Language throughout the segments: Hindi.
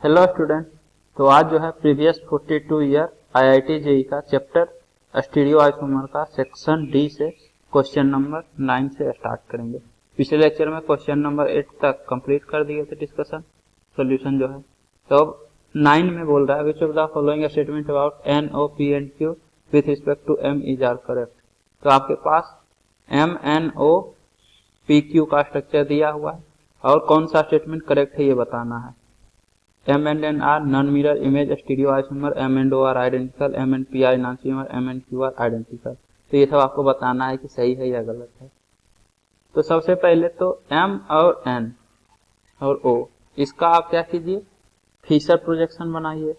Hello student. तो आज जो है प्रीवियस 42 ईयर आईआईटी जेई का चैप्टर स्टीरियो आइसोमर का सेक्शन डी से क्वेश्चन नंबर 9 से स्टार्ट करेंगे। पिछले लेक्चर में क्वेश्चन नंबर 8 तक कंप्लीट कर दिए थे डिस्कशन सॉल्यूशन जो है। तो अब 9 में बोल रहा है which of the following statement about N O P and Q with respect to M is are correct. तो आपके पास M N O P Q का स्ट्रक्चर दिया हुआ है और कौन सा स्टेटमेंट करेक्ट है ये बताना है। M and N are non-mirror image stereoisomer, M and O are identical, M and P are enantiomer, M and Q are identical। तो ये सब आपको बताना है कि सही है या गलत है। तो सबसे पहले तो M और N और O इसका आप क्या कीजिए, फिशर प्रोजेक्शन बनाइए।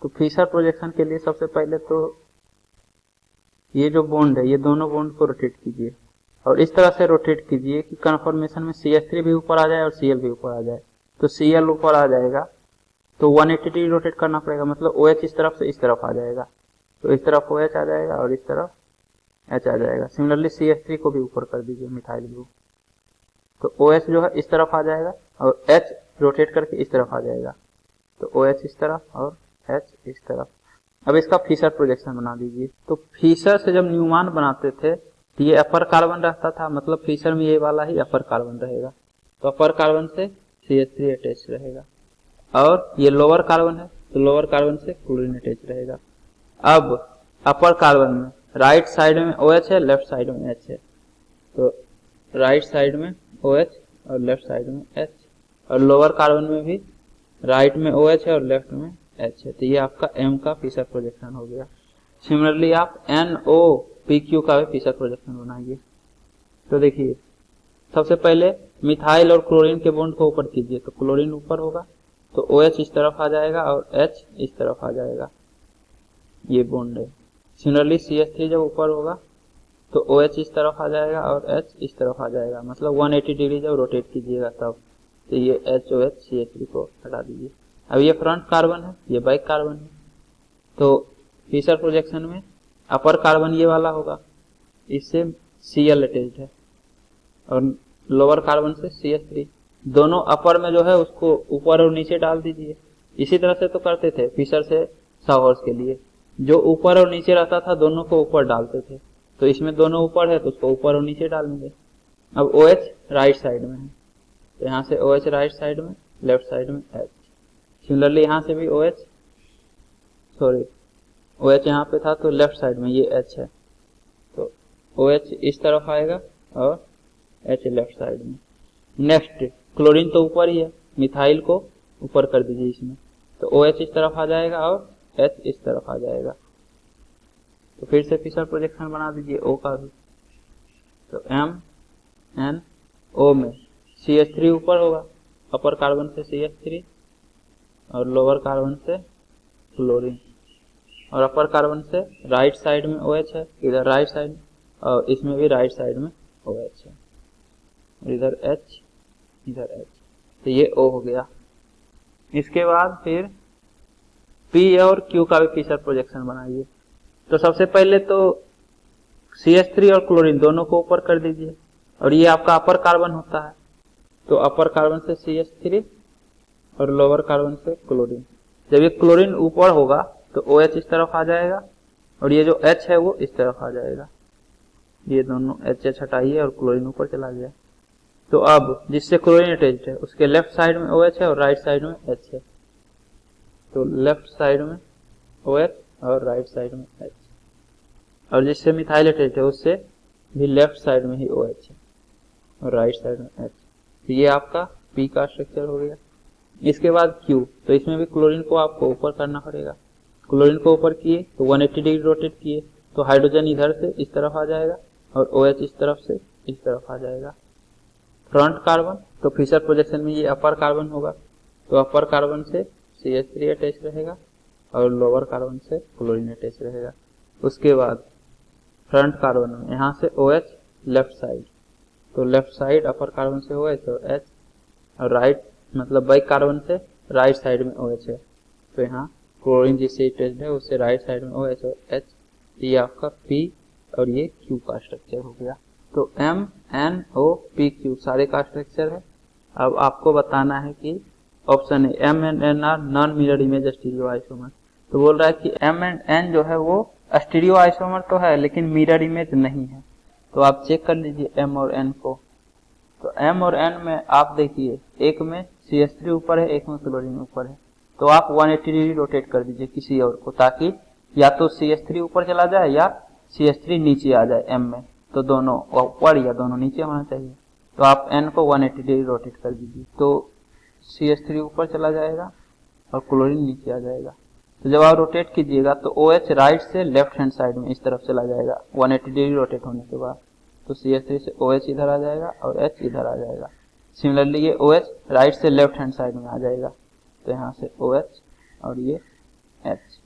तो फिशर प्रोजेक्शन के लिए सबसे पहले तो ये जो बॉन्ड है ये दोनों बॉन्ड को रोटेट कीजिए और इस तरह से रोटेट कीजिए कि कन्फर्मेशन में CH3 भी ऊपर आ जाए और Cl भी ऊपर आ जाए। तो Cl ऊपर आ जाएगा तो 180 डिग्री रोटेट करना पड़ेगा, मतलब OH इस तरफ से इस तरफ आ जाएगा। तो इस तरफ OH आ जाएगा और इस तरफ H आ जाएगा। सिमिलरली CH3 को भी ऊपर कर दीजिए मिथाइल ग्रुप। तो OH जो है इस तरफ आ जाएगा और H रोटेट करके इस तरफ आ जाएगा। तो OH इस तरफ और H इस तरफ। अब इसका फिशर प्रोजेक्शन बना दीजिए। तो फिशर से जब न्यूमैन बनाते थे तो ये अपर कार्बन रहता था, मतलब फिशर में ये वाला ही अपर कार्बन रहेगा। तो अपर कार्बन से CH3 अटैच रहेगा और ये लोअर कार्बन है तो लोअर कार्बन से क्लोरीन अटैच रहेगा। अब अपर कार्बन में राइट साइड में OH है, लेफ्ट साइड में H है। तो राइट साइड में OH और लेफ्ट साइड में H और लोअर कार्बन में भी राइट में OH है और लेफ्ट में H है। तो ये आपका M का फिशर प्रोजेक्शन हो गया। सिमिलरली आप NOPQ का भी फिशर प्रोजेक्शन बनाइए। तो देखिए सबसे पहले मिथाइल और क्लोरीन के बॉन्ड को ऊपर कीजिए। तो क्लोरीन ऊपर होगा तो OH इस तरफ आ जाएगा और H इस तरफ आ जाएगा, ये बॉन्ड है। सिमिलरली CH3 जब ऊपर होगा तो OH इस तरफ आ जाएगा और H इस तरफ आ जाएगा, मतलब 180 डिग्री जब रोटेट कीजिएगा तब। तो ये HOH CH3 को हटा दीजिए। अब ये फ्रंट कार्बन है, ये बैक कार्बन है। तो फिशर प्रोजेक्शन में अपर कार्बन ये वाला होगा, इससे Cl अटैच्ड है और लोअर कार्बन से CH3। दोनों अपर में जो है उसको ऊपर और नीचे डाल दीजिए। इसी तरह से तो करते थे फिशर से साहॉर्स के लिए, जो ऊपर और नीचे रहता था दोनों को ऊपर डालते थे। तो इसमें दोनों ऊपर है तो उसको ऊपर और नीचे डालेंगे। अब OH राइट साइड में है तो यहाँ से OH राइट साइड में, लेफ्ट साइड में H। सिमिलरली यहाँ से भी OH यहाँ पे था तो लेफ्ट साइड में ये H है। तो OH इस तरफ आएगा और H लेफ्ट साइड में। नेक्स्ट क्लोरीन तो ऊपर ही है, मिथाइल को ऊपर कर दीजिए इसमें। तो OH इस तरफ आ जाएगा और H इस तरफ आ जाएगा। तो फिर से फिशर प्रोजेक्शन बना दीजिए O का भी। तो MnO में CH3 ऊपर होगा, अपर कार्बन से CH3 और लोअर कार्बन से क्लोरीन और अपर कार्बन से राइट साइड में OH है, इधर राइट साइड और इसमें भी राइट साइड में OH है और इधर H इधर H। तो ये O हो गया। इसके बाद फिर P और Q का भी फिशर प्रोजेक्शन बनाइए। तो सबसे पहले तो CH3 और क्लोरीन दोनों को ऊपर कर दीजिए और ये आपका अपर कार्बन होता है। तो अपर कार्बन से CH3 और लोअर कार्बन से क्लोरीन। जब ये क्लोरीन ऊपर होगा तो OH इस तरफ आ जाएगा और ये जो H है वो इस तरफ आ जाएगा। ये दोनों H हटाइए और क्लोरीन ऊपर चला गया। तो अब जिससे क्लोरीन अटैच्ड है उसके लेफ्ट साइड में OH है और राइट साइड में H है। तो लेफ्ट साइड में OH और राइट साइड में H और जिससे मिथाइल अटैच्ड है उससे भी लेफ्ट साइड में ही OH है और राइट साइड में H। तो ये आपका P का स्ट्रक्चर हो गया। इसके बाद Q, तो इसमें भी क्लोरीन को आपको ऊपर करना पड़ेगा। क्लोरीन को ऊपर किए तो 180 डिग्री रोटेट किए तो हाइड्रोजन इधर से इस तरफ आ जाएगा और OH इस तरफ से इस तरफ आ जाएगा। फ्रंट कार्बन तो फिशर प्रोजेक्शन में ये अपर कार्बन होगा तो अपर कार्बन से CH3 अटैच रहेगा और लोअर कार्बन से क्लोरीन अटैच रहेगा। उसके बाद फ्रंट कार्बन में यहाँ से OH लेफ्ट साइड, तो लेफ्ट साइड अपर कार्बन से OH और H और राइट मतलब बैक कार्बन से राइट साइड में OH है। तो यहाँ क्लोरीन जिससे अटैच्ड है उससे राइट साइड में OH और H। ये आपका P और ये Q का स्ट्रक्चर हो गया। तो MnO PQ सारे का स्ट्रक्चर है। अब आपको बताना है कि option A M and N are non mirror image stereo isomer. तो बोल रहा है कि एम एंड एन जो है वो स्टीरियो आइसोमर तो है लेकिन मिरर इमेज नहीं है। तो आप चेक कर लीजिए एम और एन को। तो एम और एन में आप देखिए एक में CH3 ऊपर है, एक में क्लोरीन ऊपर है। तो आप 180 डिग्री रोटेट कर दीजिए किसी और को, ताकि या तो CH3 ऊपर चला जाए या CH3 नीचे आ जाए एम में। तो दोनों ऊपर या दोनों नीचे होना चाहिए। तो आप एन को 180 डिग्री रोटेट कर दीजिए तो CH3 ऊपर चला जाएगा और क्लोरीन नीचे आ जाएगा। तो जब आप रोटेट कीजिएगा तो OH राइट से लेफ्ट हैंड साइड में इस तरफ चला जाएगा 180 डिग्री रोटेट होने के बाद। तो CH3 से OH इधर आ जाएगा और H इधर आ जाएगा। सिमिलरली ये OH राइट से लेफ्ट हैंड साइड में आ जाएगा। तो यहाँ से OH और ये H।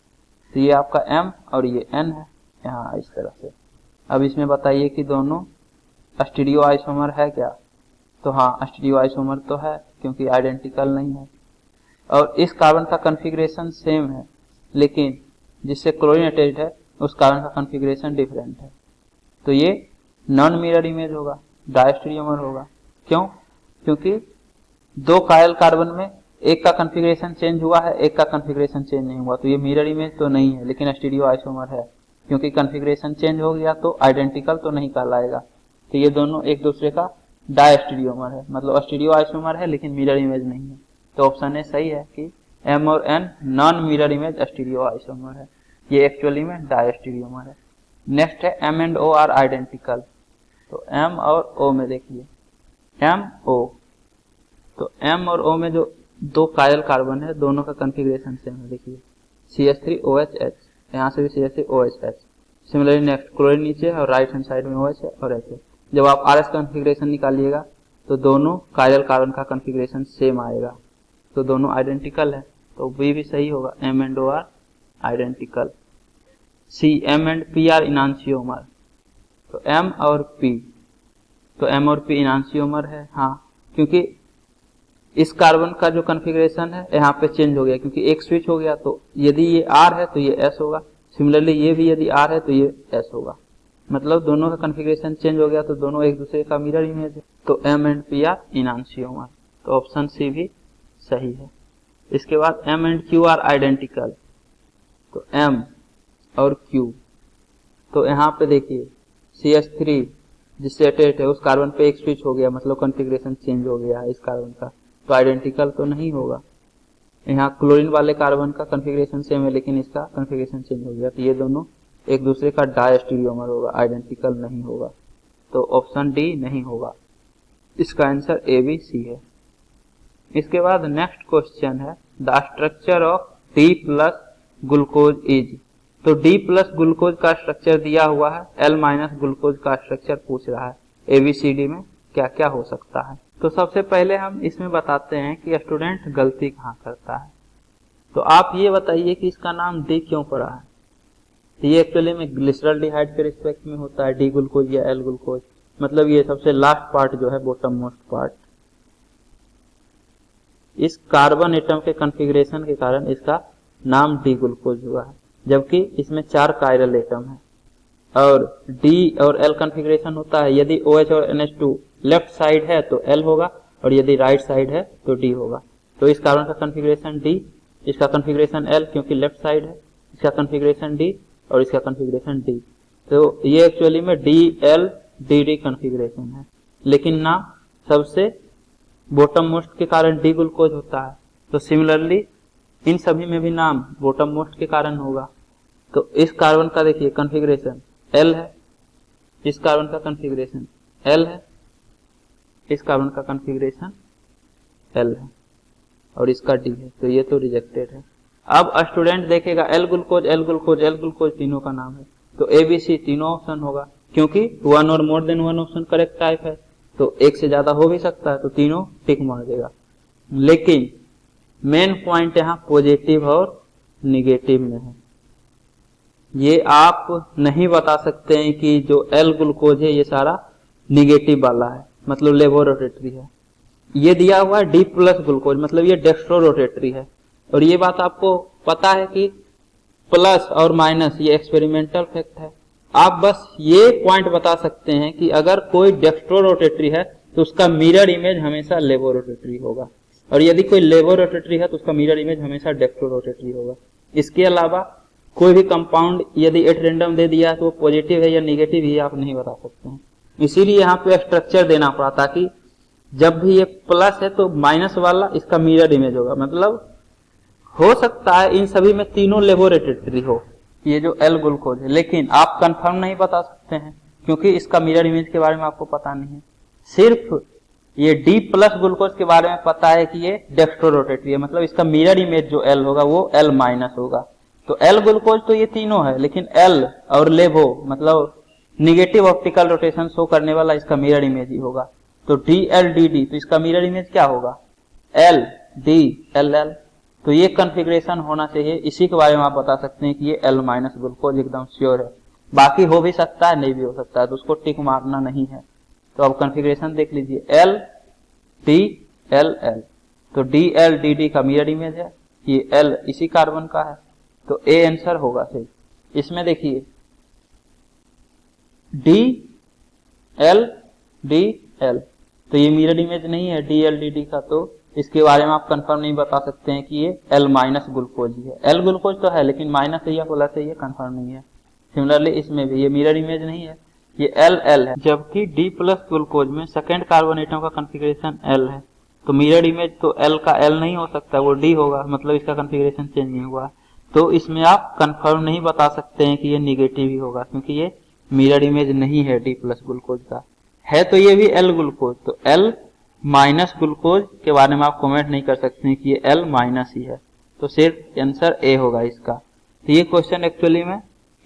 तो ये आपका M और ये N है यहाँ इस तरह से। अब इसमें बताइए कि दोनों स्टीरियो आइसोमर है क्या? तो हाँ, स्टीरियो आइसोमर तो है क्योंकि आइडेंटिकल नहीं है। और इस कार्बन का कॉन्फ़िगरेशन सेम है, लेकिन जिससे क्लोरीन अटैच्ड है उस कार्बन का कॉन्फ़िगरेशन डिफरेंट है। तो ये नॉन मिरर इमेज होगा, डायस्टीरियोमर होगा। क्यों? क्योंकि दो कायल कार्बन में एक का कॉन्फ़िगरेशन चेंज हुआ है, एक का कॉन्फ़िगरेशन चेंज नहीं हुआ। तो ये मिरर इमेज तो नहीं है, लेकिन स्टीरियो आइसोमर है। क्योंकि कॉन्फ़िगरेशन चेंज हो गया तो आइडेंटिकल तो नहीं कहलाएगा। तो ये दोनों एक दूसरे का डायस्टीरियोमर है, मतलब स्टीरियो आइसोमर है लेकिन मिरर इमेज नहीं है। तो ऑप्शन ए सही है कि एम और N non mirror image stereo isomer है। ये एक्चुअली में डायस्टीरियोमर है। नेक्स्ट है M and O are identical. तो एम और ओ में देखिए एम ओ, तो एम और ओ में जो दो कायल कार्बन है दोनों का कॉन्फ़िगरेशन सेम है। देखिए CH3OH, यहाँ से भी CH3OH। सिमिलरली नेक्स्ट क्लोरीन नीचे है और राइट हैंड साइड में OH है और H है। जब आप RS कॉन्फ़िगरेशन निकालिएगा तो दोनों कायल कार्बन का कॉन्फ़िगरेशन सेम आएगा। तो दोनों आइडेंटिकल है, तो बी भी सही होगा, M and O are identical. C M and P are enantiomer. तो एम और पी, तो एम और पी इनांशियोमर है। हाँ, क्योंकि इस कार्बन का जो कॉन्फ़िगरेशन है यहाँ पे चेंज हो गया, क्योंकि एक स्विच हो गया। तो यदि ये R है तो ये S होगा, सिमिलरली ये भी यदि R है तो ये S होगा। मतलब दोनों का कॉन्फ़िगरेशन चेंज हो गया तो दोनों एक दूसरे का मिरर इमेज है। तो M and P are enantiomer. तो ऑप्शन सी भी सही है। इसके बाद M and Q are identical. तो एम और क्यू, तो यहाँ पे देखिए CH3 जिससे अटैच है उस कार्बन पे एक स्विच हो गया, मतलब कॉन्फ़िगरेशन चेंज हो गया है इस कार्बन का। तो आइडेंटिकल तो नहीं होगा। यहाँ क्लोरीन वाले कार्बन का कॉन्फ़िगरेशन सेम है लेकिन इसका कॉन्फ़िगरेशन चेंज हो गया। तो ये दोनों एक दूसरे का डायस्टीरियोमर होगा, आइडेंटिकल नहीं होगा। तो ऑप्शन डी नहीं होगा। इसका आंसर ए बी सी है। इसके बाद नेक्स्ट क्वेश्चन है the structure of D plus glucose is. तो D प्लस ग्लूकोज का स्ट्रक्चर दिया हुआ है, L माइनस ग्लूकोज का स्ट्रक्चर पूछ रहा है। ABCD में क्या क्या हो सकता है? तो सबसे पहले हम इसमें बताते हैं कि स्टूडेंट गलती कहाँ करता है। तो आप ये बताइए कि इसका नाम D क्यों पड़ा है? तो ये एक्चुअली में ग्लिसरॉल्डिहाइड के रिस्पेक्ट में होता है, D ग्लूकोज या L ग्लूकोज। मतलब ये सबसे लास्ट पार्ट जो है, बॉटम मोस्ट पार्ट। इस कार्बन एटम के कॉन्फ़िगरेशन के कारण इसका नाम D ग्लूकोज हुआ है, जबकि इसमें 4 कायरल एटम है और D और L कॉन्फ़िगरेशन होता है। यदि OH और NH2 लेफ्ट साइड है तो L होगा और यदि राइट साइड है तो D होगा। तो इस कार्बन का कॉन्फ़िगरेशन D, इसका कॉन्फ़िगरेशन L क्योंकि लेफ्ट साइड है, इसका कॉन्फ़िगरेशन D और इसका कॉन्फ़िगरेशन D। तो ये एक्चुअली में DL-DD कॉन्फ़िगरेशन है, लेकिन नाम सबसे बॉटम मोस्ट के कारण D ग्लूकोज होता है। तो सिमिलरली इन सभी में भी नाम बॉटम मोस्ट के कारण होगा। तो इस कार्बन का देखिए कॉन्फ़िगरेशन L है, इस कार्बन का कॉन्फ़िगरेशन L है, इस कार्बन का कॉन्फ़िगरेशन L है और इसका D है। तो ये तो रिजेक्टेड है। अब स्टूडेंट देखेगा L glucose L glucose L glucose तीनों का नाम है, तो ABC तीनों ऑप्शन होगा, क्योंकि वन और more than one option correct type है। तो एक से ज्यादा हो भी सकता है, तो तीनों टिक मार देगा। लेकिन मेन पॉइंट यहाँ पॉजिटिव और निगेटिव में है। ये आप नहीं बता सकते हैं कि जो L ग्लूकोज है ये सारा निगेटिव वाला है, मतलब लेबोरोटेटरी है। ये दिया हुआ है D प्लस ग्लूकोज, मतलब ये डेक्स्ट्रो रोटेटरी है। और ये बात आपको पता है कि प्लस और माइनस ये एक्सपेरिमेंटल फैक्ट है। आप बस ये पॉइंट बता सकते हैं कि अगर कोई डेक्स्ट्रो रोटेटरी है तो उसका मिरर इमेज हमेशा लेबोरोटेटरी होगा। और यदि कोई लेवो रोटेटरी है तो उसका मिरर इमेज हमेशा डेक्ट्रो रोटेटरी होगा। इसके अलावा कोई भी कंपाउंड यदि एट रेंडम दे दिया तो वो पॉजिटिव है या निगेटिव ही आप नहीं बता सकते हैं। इसीलिए यहाँ पे स्ट्रक्चर देना पड़ा ताकि जब भी ये प्लस है तो माइनस वाला इसका मिरर इमेज होगा। मतलब हो सकता है इन सभी में तीनों लेबोरेटरी हो, ये जो एल ग्लूकोज है, लेकिन आप कंफर्म नहीं बता सकते हैं क्योंकि इसका मिरर इमेज के बारे में आपको पता नहीं है। सिर्फ ये डी प्लस ग्लूकोज के बारे में पता है कि ये डेक्स्ट्रो रोटेटरी है, मतलब इसका मिरर इमेज जो एल होगा वो एल माइनस होगा। तो एल ग्लूकोज तो ये तीनों है, लेकिन एल और लेवो मतलब निगेटिव ऑप्टिकल रोटेशन शो करने वाला इसका मिरर इमेज ही होगा। तो डी एल डी डी, तो इसका मिरर इमेज क्या होगा? L D L L. तो ये कॉन्फ़िगरेशन होना चाहिए, इसी के बारे में आप बता सकते हैं कि ये एल माइनस ग्लूकोज एकदम श्योर है। बाकी हो भी सकता है, नहीं भी हो सकता है, तो उसको टिक मारना नहीं है। तो अब कॉन्फ़िगरेशन देख लीजिए, एल डी एल एल। तो डी एल डी डी का मिरर इमेज है, ये एल इसी कार्बन का है, तो ए आंसर होगा सही। इसमें देखिए डी एल डी एल, तो ये मिरर इमेज नहीं है डी एल डी डी का, तो इसके बारे में आप कंफर्म नहीं बता सकते हैं कि ये एल माइनस ग्लूकोज ही है। एल ग्लूकोज तो है लेकिन माइनस है या प्लस है ये कंफर्म नहीं है। सिमिलरली इसमें भी ये मिरर इमेज नहीं है, ये एल एल है, जबकि डी प्लस ग्लूकोज में सेकेंड कार्बन एटम का कॉन्फ़िगरेशन एल है, तो मिरर इमेज तो एल का एल नहीं हो सकता, वो डी होगा, मतलब इसका कॉन्फ़िगरेशन चेंज नहीं हुआ। तो इसमें आप कंफर्म नहीं बता सकते हैं कि ये निगेटिव ही होगा क्योंकि ये मिरर इमेज नहीं है डी प्लस ग्लूकोज का। है तो ये भी एल ग्लूकोज, तो एल माइनस ग्लूकोज के बारे में आप कमेंट नहीं कर सकते हैं कि ये एल माइनस ही है, तो सिर्फ आंसर ए होगा इसका। तो ये क्वेश्चन एक्चुअली में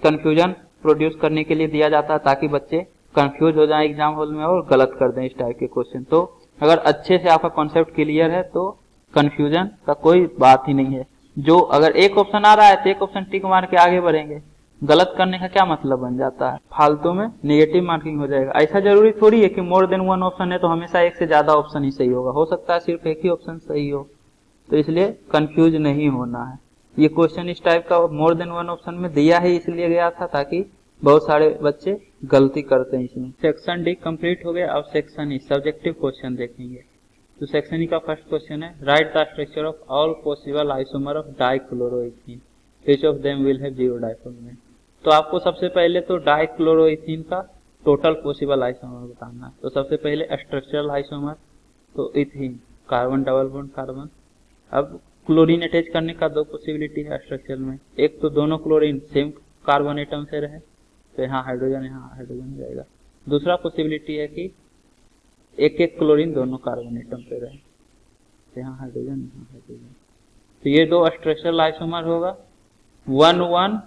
कंफ्यूजन प्रोड्यूस करने के लिए दिया जाता है ताकि बच्चे कंफ्यूज हो जाएं एग्जाम हॉल में और गलत कर दें इस टाइप के क्वेश्चन। तो अगर अच्छे से आपका कॉन्सेप्ट क्लियर है तो कंफ्यूजन का कोई बात ही नहीं है। जो अगर एक ऑप्शन आ रहा है तो एक ऑप्शन टिक मार के आगे बढ़ेंगे, गलत करने का क्या मतलब बन जाता है, फालतू में नेगेटिव मार्किंग हो जाएगा। ऐसा जरूरी थोड़ी है कि मोर देन वन ऑप्शन है तो हमेशा एक से ज्यादा ऑप्शन ही सही होगा, हो सकता है सिर्फ एक ही ऑप्शन सही हो, तो इसलिए कंफ्यूज नहीं होना है। ये क्वेश्चन इस टाइप का मोर देन वन ऑप्शन में दिया ही इसलिए गया था ताकि बहुत सारे बच्चे गलती करते हैं इसमें। सेक्शन डी कंप्लीट हो गया, अब सेक्शन ई सब्जेक्टिव क्वेश्चन देखेंगे। तो सेक्शन ई का फर्स्ट क्वेश्चन है, right the structure of all possible isomer of dichloroethene, which of them will have zero diformate. तो आपको सबसे पहले तो डाइक्लोरोइथीन का टोटल पॉसिबल आइसोमर बताना है। तो सबसे पहले स्ट्रक्चरल आइसोमर, तो ethene carbon double bond carbon. अब क्लोरीन अटैच करने का दो पॉसिबिलिटी है स्ट्रक्चर में, एक तो दोनों क्लोरीन सेम कार्बन एटम से रहे तो यहाँ हाइड्रोजन हो जाएगा। दूसरा पॉसिबिलिटी है कि एक एक क्लोरीन दोनों कार्बन एटम पे रहे तो यहाँ हाइड्रोजन। तो ये दो स्ट्रक्चरल आइसोमर होगा, 1,1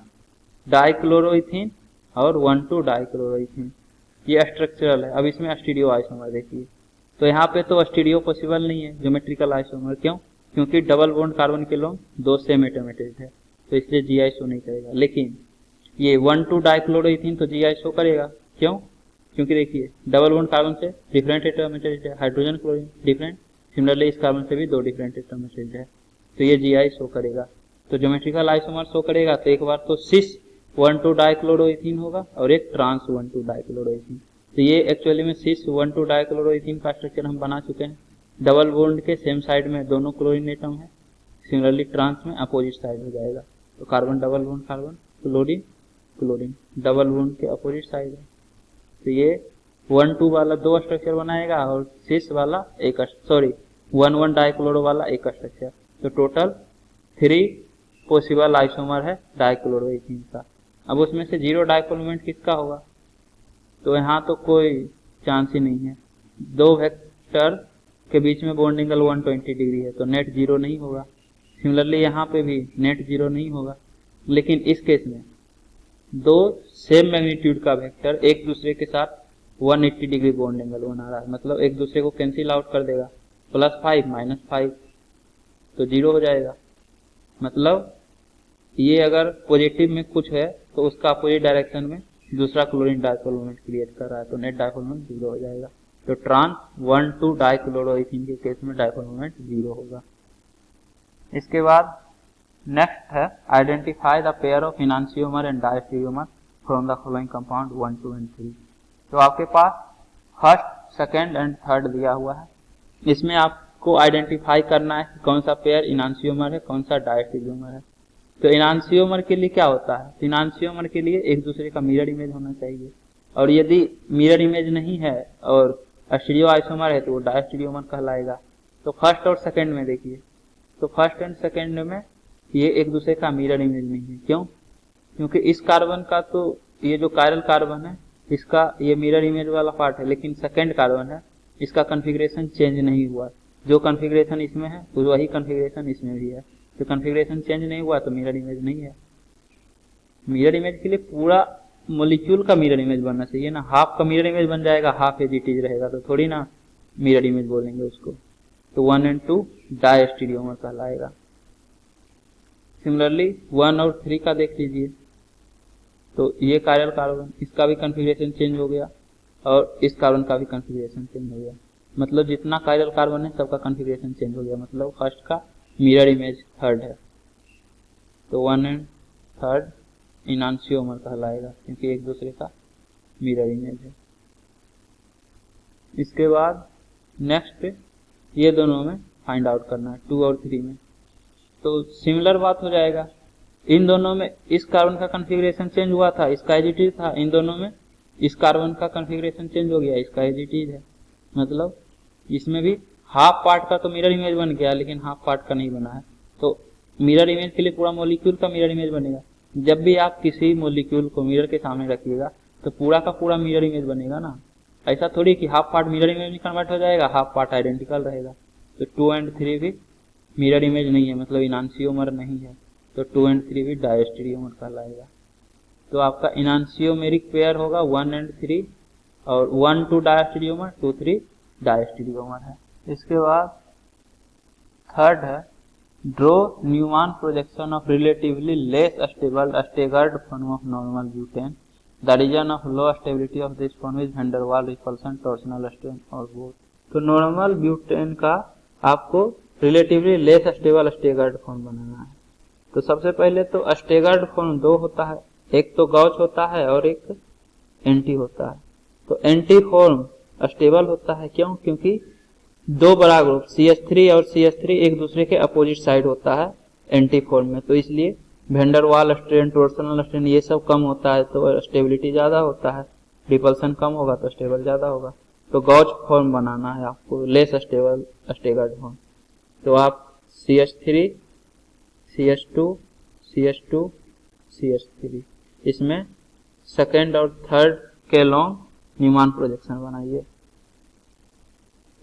डाइक्लोरोइथीन और 1,2 डाइक्लोरोइथीन, ये स्ट्रक्चरल है। अब इसमें स्टीरियो आइसोमर देखिए, तो यहाँ पे तो स्टीरियो पॉसिबल नहीं है, ज्योमेट्रिकल आइसोमर। क्यों? क्योंकि डबल बॉन्ड कार्बन के लोग दो सेम एटम अटैच्ड है, तो इसलिए जीआई शो नहीं करेगा। लेकिन ये 1,2 डाइक्लोरोइथीन तो जीआई शो करेगा। क्यों? क्योंकि देखिए डबल बॉन्ड कार्बन से डिफरेंट एटम अटैच्ड है, हाइड्रोजन क्लोरीन डिफरेंट, सिमिलरली इस कार्बन से भी दो डिफरेंट एटम अटैच्ड है, तो ये जीआई शो करेगा। तो ज्योमेट्रिकल आइसोमर शो करेगा तो एक बार तो सिस 1,2 डाइक्लोरोइथीन होगा और एक ट्रांस 1,2 डाइक्लोरोइथीन। तो ये एक्चुअली में सिस 1,2 डाइक्लोरोइथीन का स्ट्रक्चर हम बना चुके हैं। डबल बॉन्ड के सेम साइड में दोनों क्लोरीन एटम है, सिमिलरली ट्रांस में अपोजिट साइड हो जाएगा। तो carbon double bond carbon, chlorine chlorine, double bond के अपोजिट साइड है। तो ये 1,2 वाला दो स्ट्रक्चर बनाएगा और सिस वाला एक, सॉरी 1,1 डाइक्लोरो वाला एक स्ट्रक्चर। तो टोटल 3 पॉसिबल आइसोमर है डाइक्लोरोइथीन का। अब उसमें से जीरो डाइपोल मोमेंट किसका होगा? तो यहाँ तो कोई चांस ही नहीं है, दो वेक्टर के बीच में बॉन्ड एंगल 120 डिग्री है तो नेट जीरो नहीं होगा। सिमिलरली यहाँ पे भी नेट जीरो नहीं होगा। लेकिन इस केस में दो सेम मैग्नीट्यूड का वेक्टर एक दूसरे के साथ 180 डिग्री बॉन्ड एंगल बना रहा है, मतलब एक दूसरे को कैंसिल आउट कर देगा, +5 -5 तो जीरो हो जाएगा। मतलब ये अगर पॉजिटिव में कुछ है तो उसका अपोजिट डायरेक्शन में दूसरा क्लोरीन डाइपोल मोमेंट क्रिएट कर रहा है, तो नेट डाइपोल मोमेंट जीरो हो जाएगा। तो ट्रांस 1,2 डाइक्लोरोइथीन के केस में डाइपोल मोमेंट जीरो होगा। इसके बाद नेक्स्ट है, identify the pair of enantiomer and diastereomer from the following compound 1, 2 and 3। तो आपके पास फर्स्ट, सेकेंड एंड थर्ड दिया हुआ है। इसमें आप आपको आइडेंटिफाई करना है कि कौन सा पेयर इनांशियोमर है, कौन सा डायस्टेरियोमर है। तो इनांशियोमर के लिए क्या होता है, इनांशियोमर के लिए एक दूसरे का मिरर इमेज होना चाहिए, और यदि मिरर इमेज नहीं है और स्टीरियो आइसोमर है तो वो डायस्टेरियोमर कहलाएगा। तो फर्स्ट और सेकंड में देखिए, तो फर्स्ट एंड सेकंड में ये एक दूसरे का मिरर इमेज नहीं है। क्यों? क्योंकि इस कार्बन का तो ये जो कायरल कार्बन है इसका ये मिरर इमेज वाला पार्ट है, लेकिन सेकंड कार्बन है इसका कॉन्फ़िगरेशन चेंज नहीं हुआ। जो कॉन्फ़िगरेशन इसमें है वही कॉन्फ़िगरेशन इसमें भी है। तो कॉन्फ़िगरेशन चेंज नहीं हुआ तो मिरर इमेज नहीं है। मिरर इमेज के लिए पूरा मॉलिक्यूल का मिरर इमेज बनना चाहिए ना। हाफ का मिरर इमेज बन जाएगा, हाफ एज इट इज रहेगा, तो थोड़ी ना मिरर इमेज बोलेंगे उसको। तो 1 और 2 डायस्टेरियोमर कहलाएगा। सिमिलरली 1 और 3 का देख लीजिए, तो ये कायरल कार्बन, इसका भी कॉन्फ़िगरेशन चेंज हो गया और इस कार्बन का भी कॉन्फ़िगरेशन चेंज हो गया। मतलब जितना कायरल कार्बन है सबका कॉन्फ़िगरेशन चेंज हो गया, मतलब फर्स्ट का मिरर इमेज थर्ड है। तो 1 और 3 इनांशियोमर कहलाएगा क्योंकि एक दूसरे का मिरर इमेज है। इसके बाद नेक्स्ट ये दोनों में फाइंड आउट करना है 2 और 3 में। तो सिमिलर बात हो जाएगा, इन दोनों में इस कार्बन का कॉन्फ़िगरेशन चेंज हुआ था, इसका एज इट इज था, इन दोनों में इस कार्बन का कॉन्फ़िगरेशन चेंज हो गया, इसका एज इट इज है। मतलब इसमें भी हाफ पार्ट का तो मिरर इमेज बन गया लेकिन हाफ पार्ट का नहीं बना है। तो मिरर इमेज के लिए पूरा मॉलिक्यूल का मिरर इमेज बनेगा। जब भी आप किसी मॉलिक्यूल को मिरर के सामने रखिएगा तो पूरा का पूरा मिरर इमेज बनेगा ना। ऐसा थोड़ी कि हाफ पार्ट मिरर इमेज में कन्वर्ट हो जाएगा, हाफ पार्ट आइडेंटिकल रहेगा। तो 2 और 3 भी मिरर इमेज नहीं है, मतलब इनांशियोमर नहीं है। तो 2 और 3 भी डायस्टेरियोमर कहलाएगा। तो आपका इनांशियोमेरिक पेयर होगा 1 और 3, और 1 2 डायस्टेरियोमर, 2 3 डायस्टेरियोमर है। इसके बाद थर्ड है draw Newman projection of relatively less stable staggered form of normal butane. The reason of low stability of this form is van der Waal repulsion, torsional strain और बोथ। तो नॉर्मल ब्यूटेन का आपको relatively less stable staggered form बनाना है। तो सबसे पहले तो स्टेगर्ड फॉर्म 2 होता है, एक तो गॉच होता है और एक एंटी होता है। तो एंटी फॉर्म स्टेबल होता है, क्यों? क्योंकि दो बड़ा ग्रुप CH3 और CH3 एक दूसरे के अपोजिट साइड होता है एंटी फॉर्म में, तो इसलिए वैन डर वाल स्ट्रेन, टॉर्सनल स्ट्रेन ये सब कम होता है तो स्टेबिलिटी ज्यादा होता है। रिपल्सन कम होगा तो स्टेबल ज्यादा होगा। तो गॉच फॉर्म बनाना है आपको, लेस स्टेबल स्टेगर्ड फॉर्म। तो आप CH3 CH2 CH2 CH3 इसमें सेकेंड और थर्ड के लॉन्ग न्यूमैन प्रोजेक्शन बनाइए।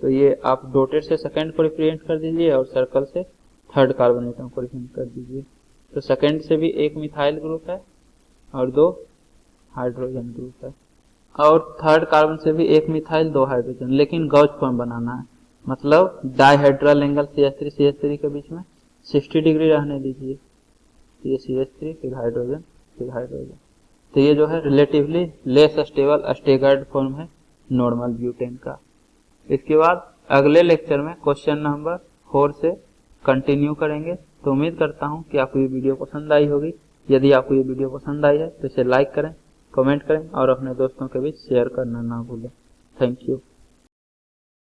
तो ये आप डॉटेड से सेकेंड को रिप्रेजेंट कर दीजिए और सर्कल से थर्ड कार्बन एटम को रिप्रेजेंट कर दीजिए। तो सेकेंड से भी एक मिथाइल ग्रुप है और 2 हाइड्रोजन ग्रुप है, और थर्ड कार्बन से भी एक मिथाइल 2 हाइड्रोजन, लेकिन गॉच फॉर्म बनाना है। मतलब डाइहेड्रल एंगल CH3 CH3 के बीच में 60 डिग्री रहने दीजिए। ये CH3 फिर हाइड्रोजन फिर हाइड्रोजन। तो ये जो है relatively less stable staggered form है नॉर्मल ब्यूटेन का। इसके बाद अगले लेक्चर में क्वेश्चन नंबर 4 से कंटिन्यू करेंगे। तो उम्मीद करता हूँ कि आपको ये वीडियो पसंद आई होगी। यदि आपको ये वीडियो पसंद आई है तो इसे लाइक करें, कमेंट करें और अपने दोस्तों के बीच शेयर करना ना भूलें। Thank you.